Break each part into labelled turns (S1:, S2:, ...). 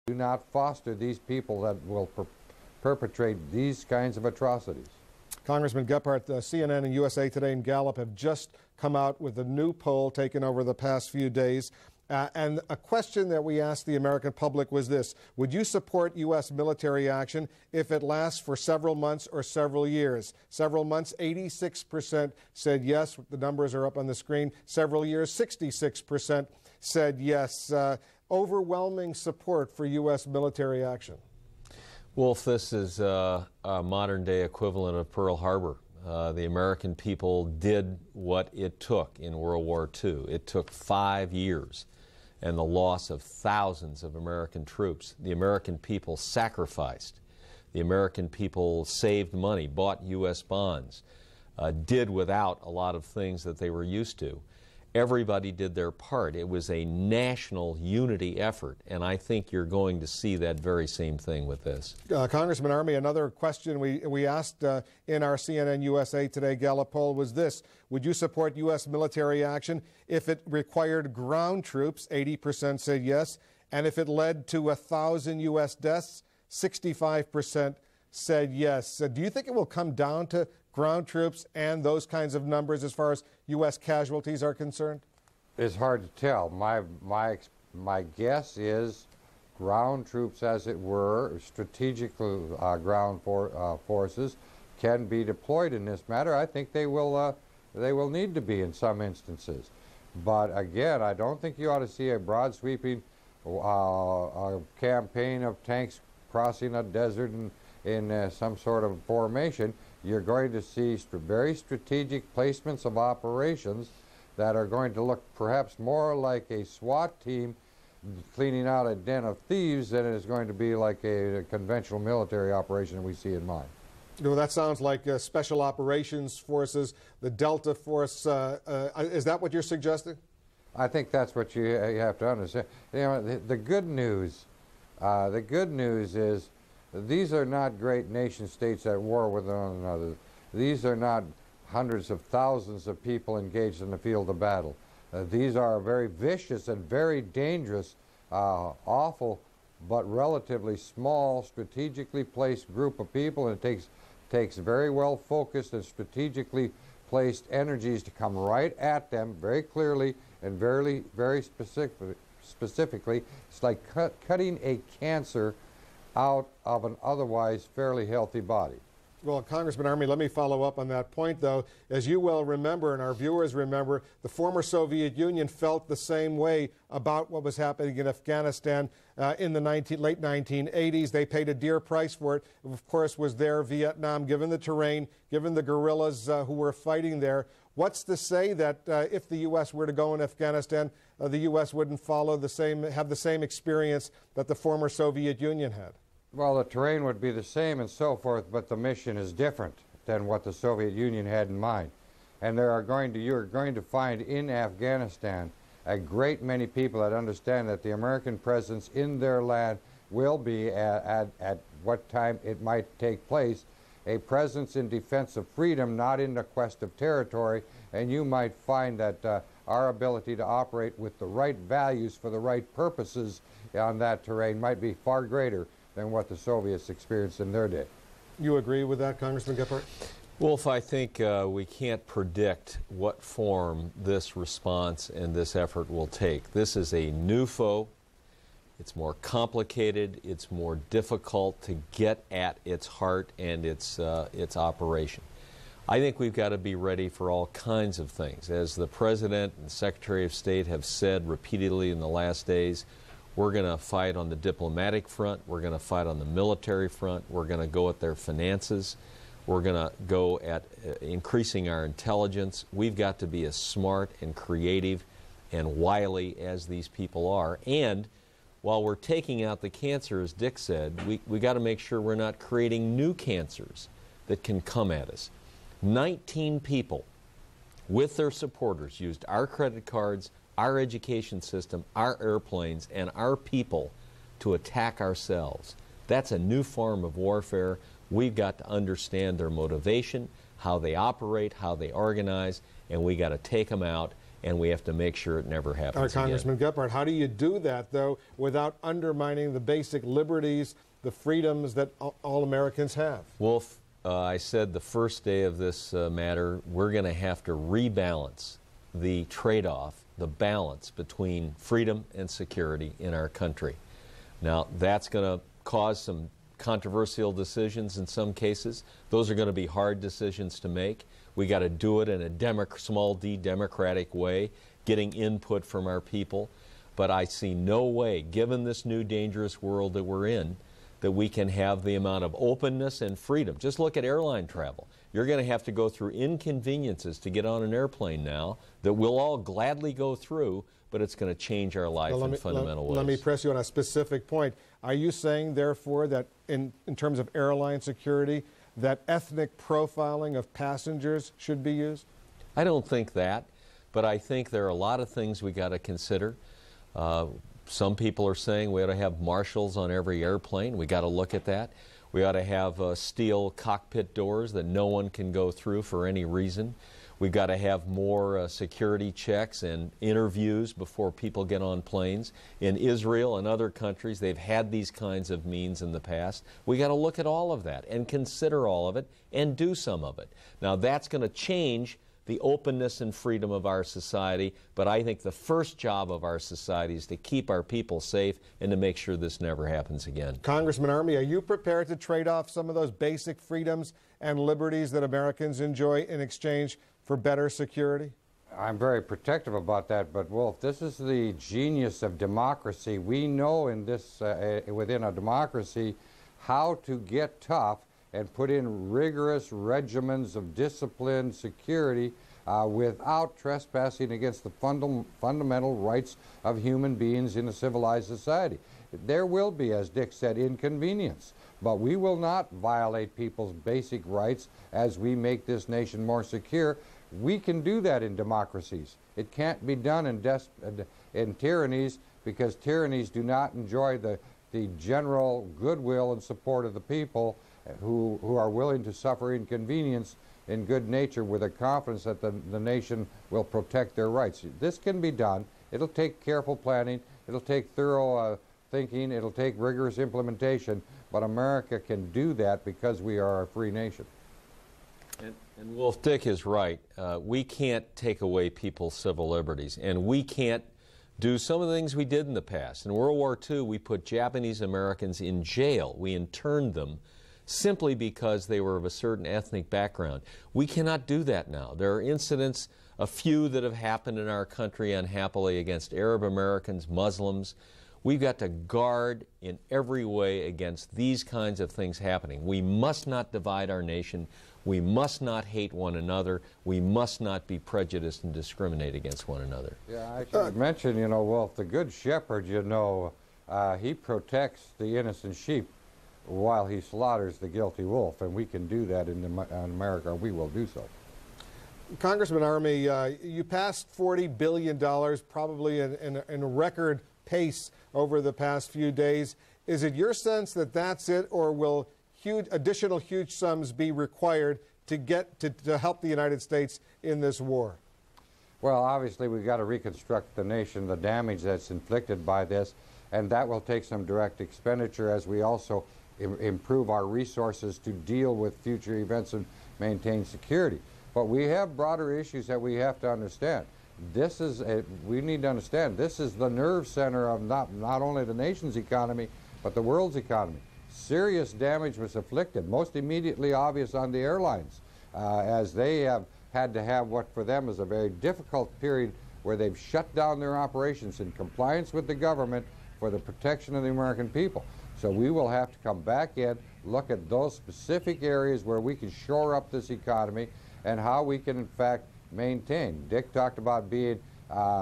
S1: Do not foster these people that will perpetrate these kinds of atrocities.
S2: Congressman Gephardt, CNN and USA Today and Gallup have just come out with a new poll taken over the past few days. And a question that we asked the American public was this: would you support U.S. military action if it lasts for several months or several years? Several months, 86% said yes. The numbers are up on the screen. Several years, 66% said yes. Overwhelming support for U.S. military action.
S3: Wolf, this is a modern-day equivalent of Pearl Harbor. The American people did what it took in World War II. It took 5 years and the loss of thousands of American troops. The American people sacrificed. The American people saved money, bought U.S. bonds, did without a lot of things that they were used to. Everybody did their part. It was a national unity effort, and I think you're going to see that very same thing with this.
S2: Congressman Armey, another question we asked in our CNN USA Today Gallup poll was this: would you support U.S. military action if it required ground troops? 80% said yes. And if it led to 1,000 U.S. deaths, 65% said yes. Do you think it will come down to ground troops and those kinds of numbers as far as U.S. casualties are concerned?
S1: It's hard to tell. My guess is ground troops, as it were, strategic ground forces, can be deployed in this matter. I think they will need to be in some instances. But again, I don't think you ought to see a broad sweeping campaign of tanks crossing a desert in some sort of formation. You're going to see very strategic placements of operations that are going to look perhaps more like a SWAT team cleaning out a den of thieves than it is going to be like a conventional military operation we see in mind.
S2: Well, that sounds like Special Operations Forces, the Delta Force. Is that what you're suggesting?
S1: I think that's what you have to understand. You know, the good news is these are not great nation states at war with one another. These are not hundreds of thousands of people engaged in the field of battle. These are a very vicious and very dangerous, awful, but relatively small, strategically placed group of people, and it takes very well focused and strategically placed energies to come right at them very clearly and very specifically. It's like cutting a cancer out of an otherwise fairly healthy body.
S2: Well, Congressman Armey, let me follow up on that point, though. As you well remember, and our viewers remember, the former Soviet Union felt the same way about what was happening in Afghanistan in the late 1980s. They paid a dear price for it. Of course, was there Vietnam, given the terrain, given the guerrillas who were fighting there. What's to say that if the U.S. were to go in Afghanistan, the U.S. wouldn't have the same experience that the former Soviet Union had?
S1: Well, the terrain would be the same and so forth, but the mission is different than what the Soviet Union had in mind. And you're going to find in Afghanistan a great many people that understand that the American presence in their land will be, at what time it might take place, a presence in defense of freedom, not in the quest of territory. And you might find that our ability to operate with the right values for the right purposes on that terrain might be far greater than what the Soviets experienced in their day.
S2: You agree with that, Congressman Gephardt?
S3: Wolf, I think we can't predict what form this response and this effort will take. This is a new foe. It's more complicated. It's more difficult to get at its heart and its operation. I think we've got to be ready for all kinds of things. As the President and Secretary of State have said repeatedly in the last days, we're going to fight on the diplomatic front. We're going to fight on the military front. We're going to go at their finances. We're going to go at increasing our intelligence. We've got to be as smart and creative and wily as these people are. And while we're taking out the cancer, as Dick said, we got to make sure we're not creating new cancers that can come at us. 19 people with their supporters used our credit cards, our education system, our airplanes, and our people to attack ourselves. That's a new form of warfare. We've got to understand their motivation, how they operate, how they organize, and we got to take them out and we have to make sure it never happens
S2: All right,
S3: again.
S2: Congressman Gephardt, how do you do that, though, without undermining the basic liberties, the freedoms that all Americans have?
S3: Wolf, I said the first day of this matter, we're going to have to rebalance the trade-off, the balance between freedom and security in our country. Now, that's going to cause some controversial decisions in some cases. Those are going to be hard decisions to make. We got to do it in a small d democratic way, getting input from our people. But I see no way, given this new dangerous world that we're in, that we can have the amount of openness and freedom. Just look at airline travel. You're going to have to go through inconveniences to get on an airplane now that we'll all gladly go through, but it's going to change our life in fundamental ways.
S2: Let me press you on a specific point. Are you saying, therefore, that in terms of airline security, that ethnic profiling of passengers should be used?
S3: I don't think that, but I think there are a lot of things we got to consider. Some people are saying we ought to have marshals on every airplane. We got to look at that. We ought to have steel cockpit doors that no one can go through for any reason. We've got to have more security checks and interviews before people get on planes. In Israel and other countries, they've had these kinds of means in the past. We got to look at all of that and consider all of it and do some of it. Now, that's going to change the openness and freedom of our society, but I think the first job of our society is to keep our people safe and to make sure this never happens again.
S2: Congressman Armey, are you prepared to trade off some of those basic freedoms and liberties that Americans enjoy in exchange for better security?
S1: I'm very protective about that, but Wolf, this is the genius of democracy. We know in this, within a democracy, how to get tough and put in rigorous regimens of discipline, security, without trespassing against the fundamental rights of human beings in a civilized society. There will be, as Dick said, inconvenience, but we will not violate people's basic rights as we make this nation more secure. We can do that in democracies. It can't be done in tyrannies, because tyrannies do not enjoy the general goodwill and support of the people who are willing to suffer inconvenience in good nature with a confidence that the nation will protect their rights. This can be done. It'll take careful planning. It'll take thorough thinking. It'll take rigorous implementation. But America can do that because we are a free nation.
S3: And Wolf, Dick is right. We can't take away people's civil liberties, and we can't do some of the things we did in the past. In World War II, we put Japanese Americans in jail. We interned them simply because they were of a certain ethnic background. We cannot do that now. There are incidents, a few that have happened in our country unhappily against Arab Americans, Muslims. We've got to guard in every way against these kinds of things happening. We must not divide our nation. We must not hate one another. We must not be prejudiced and discriminate against one another.
S1: Yeah, I should mention, you know, Wolf, the Good Shepherd, you know, he protects the innocent sheep while he slaughters the guilty wolf, and we can do that in America. We will do so.
S2: Congressman Armey, you passed $40 billion, probably in a record pace over the past few days. Is it your sense that that's it, or will additional huge sums be required to help the United States in this war?
S1: Well, obviously, we've got to reconstruct the nation, the damage that's inflicted by this, and that will take some direct expenditure as we also improve our resources to deal with future events and maintain security. But we have broader issues that we have to understand. We need to understand, this is the nerve center of not only the nation's economy, but the world's economy. Serious damage was inflicted, most immediately obvious on the airlines, as they have had to have what for them is a very difficult period where they've shut down their operations in compliance with the government for the protection of the American people. So we will have to come back in, look at those specific areas where we can shore up this economy and how we can, in fact, maintain. Dick talked about being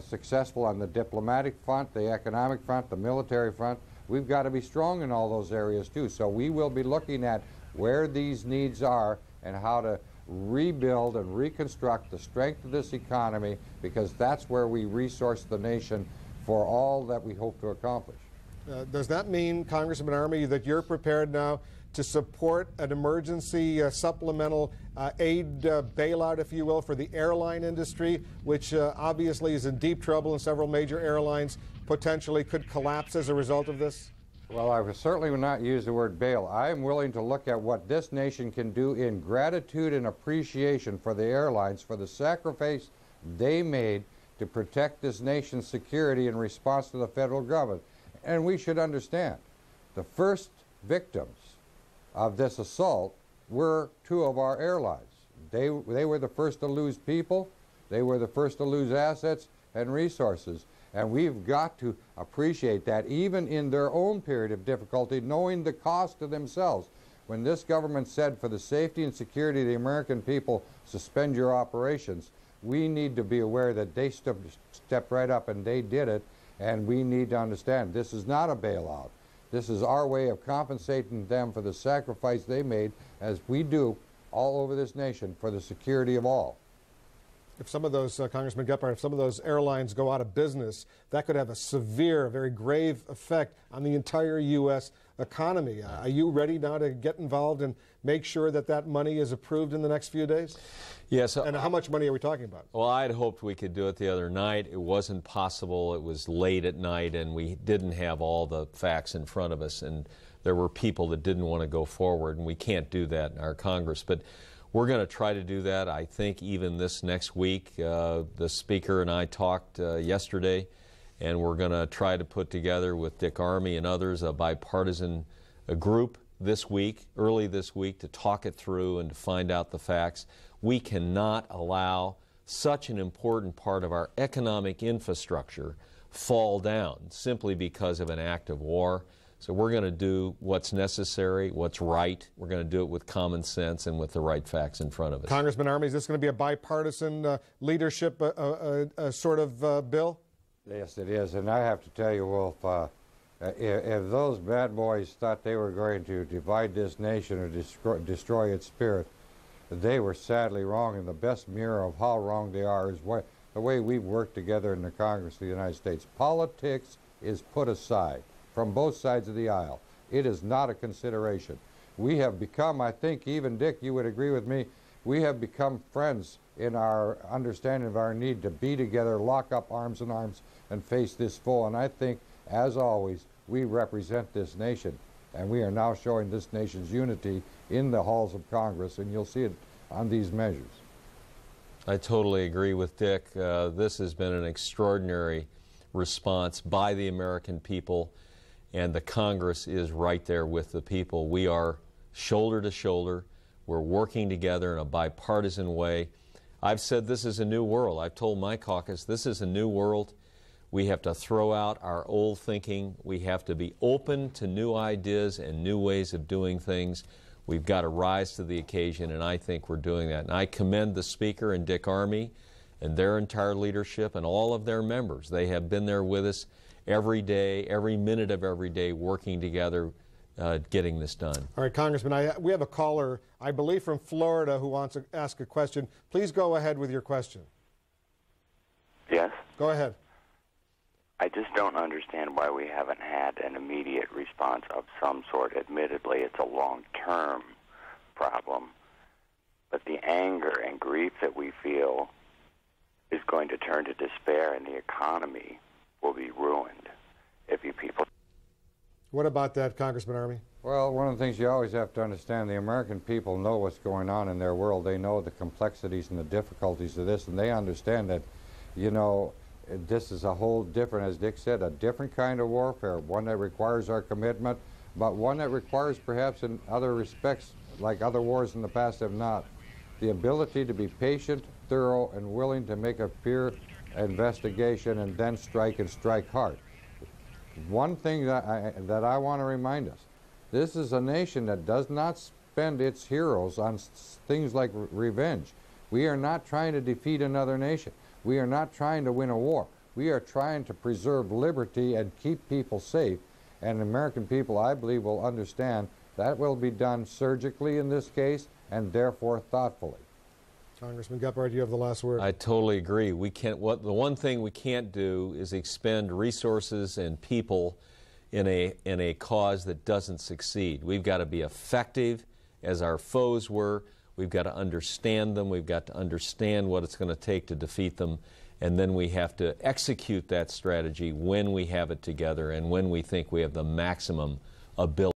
S1: successful on the diplomatic front, the economic front, the military front. We've got to be strong in all those areas, too. So we will be looking at where these needs are and how to rebuild and reconstruct the strength of this economy, because that's where we resource the nation for all that we hope to accomplish.
S2: Does that mean, Congressman Army, that you're prepared now to support an emergency supplemental aid bailout, if you will, for the airline industry, which obviously is in deep trouble and several major airlines potentially could collapse as a result of this?
S1: Well, I certainly would not use the word bail. I am willing to look at what this nation can do in gratitude and appreciation for the airlines, for the sacrifice they made to protect this nation's security in response to the federal government. And we should understand, the first victims of this assault were two of our airlines. They were the first to lose people, they were the first to lose assets and resources. And we've got to appreciate that even in their own period of difficulty, knowing the cost to themselves. When this government said, for the safety and security of the American people, suspend your operations, we need to be aware that they stepped right up and they did it. And we need to understand this is not a bailout. This is our way of compensating them for the sacrifice they made, as we do all over this nation, for the security of all.
S2: If some of those, Congressman Gephardt, if some of those airlines go out of business, that could have a severe, very grave effect on the entire U.S. economy. Are you ready now to get involved and make sure that that money is approved in the next few days?
S3: Yes.
S2: And how much money are we talking about?
S3: Well, I'd hoped we could do it the other night. It wasn't possible. It was late at night, and we didn't have all the facts in front of us. And there were people that didn't want to go forward, and we can't do that in our Congress. But we're going to try to do that, I think, even this next week. The Speaker and I talked yesterday, and we're going to try to put together with Dick Armey and others a bipartisan group this week, early this week, to talk it through and to find out the facts. We cannot allow such an important part of our economic infrastructure fall down simply because of an act of war. So we're going to do what's necessary, what's right. We're going to do it with common sense and with the right facts in front of us.
S2: Congressman Armey, is this going to be a bipartisan leadership sort of bill?
S1: Yes, it is. And I have to tell you, Wolf, if those bad boys thought they were going to divide this nation or destroy its spirit, they were sadly wrong. And the best mirror of how wrong they are is the way we've worked together in the Congress of the United States. Politics is put aside from both sides of the aisle. It is not a consideration. We have become, I think even Dick, you would agree with me, we have become friends in our understanding of our need to be together, lock up arms in arms, and face this foe. And I think, as always, we represent this nation. And we are now showing this nation's unity in the halls of Congress, and you'll see it on these measures.
S3: I totally agree with Dick. This has been an extraordinary response by the American people, and the Congress is right there with the people. We are shoulder to shoulder. We're working together in a bipartisan way. I've said this is a new world. I've told my caucus this is a new world. We have to throw out our old thinking. We have to be open to new ideas and new ways of doing things. We've got to rise to the occasion, and I think we're doing that. And I commend the Speaker and Dick Armey and their entire leadership and all of their members. They have been there with us every day, every minute of every day, working together, getting this done.
S2: All right, Congressman, we have a caller, I believe from Florida, who wants to ask a question. Please go ahead with your question.
S4: Yes?
S2: Go ahead.
S4: I just don't understand why we haven't had an immediate response of some sort. Admittedly, it's a long-term problem, but the anger and grief that we feel is going to turn to despair, and the economy will be ruined if you people...
S2: What about that, Congressman Armey?
S1: Well, one of the things you always have to understand, the American people know what's going on in their world. They know the complexities and the difficulties of this, and they understand that, you know, this is a whole different, as Dick said, a different kind of warfare, one that requires our commitment, but one that requires perhaps in other respects, like other wars in the past have not, the ability to be patient, thorough, and willing to make a peer investigation and then strike and strike hard. One thing that I want to remind us, this is a nation that does not spend its heroes on things like revenge. We are not trying to defeat another nation. We are not trying to win a war. We are trying to preserve liberty and keep people safe. And the American people, I believe, will understand that will be done surgically in this case and therefore thoughtfully.
S2: Congressman Gephardt, you have the last word.
S3: I totally agree. We can't. The one thing we can't do is expend resources and people in a cause that doesn't succeed. We've got to be effective as our foes were. We've got to understand them. We've got to understand what it's going to take to defeat them. And then we have to execute that strategy when we have it together and when we think we have the maximum ability.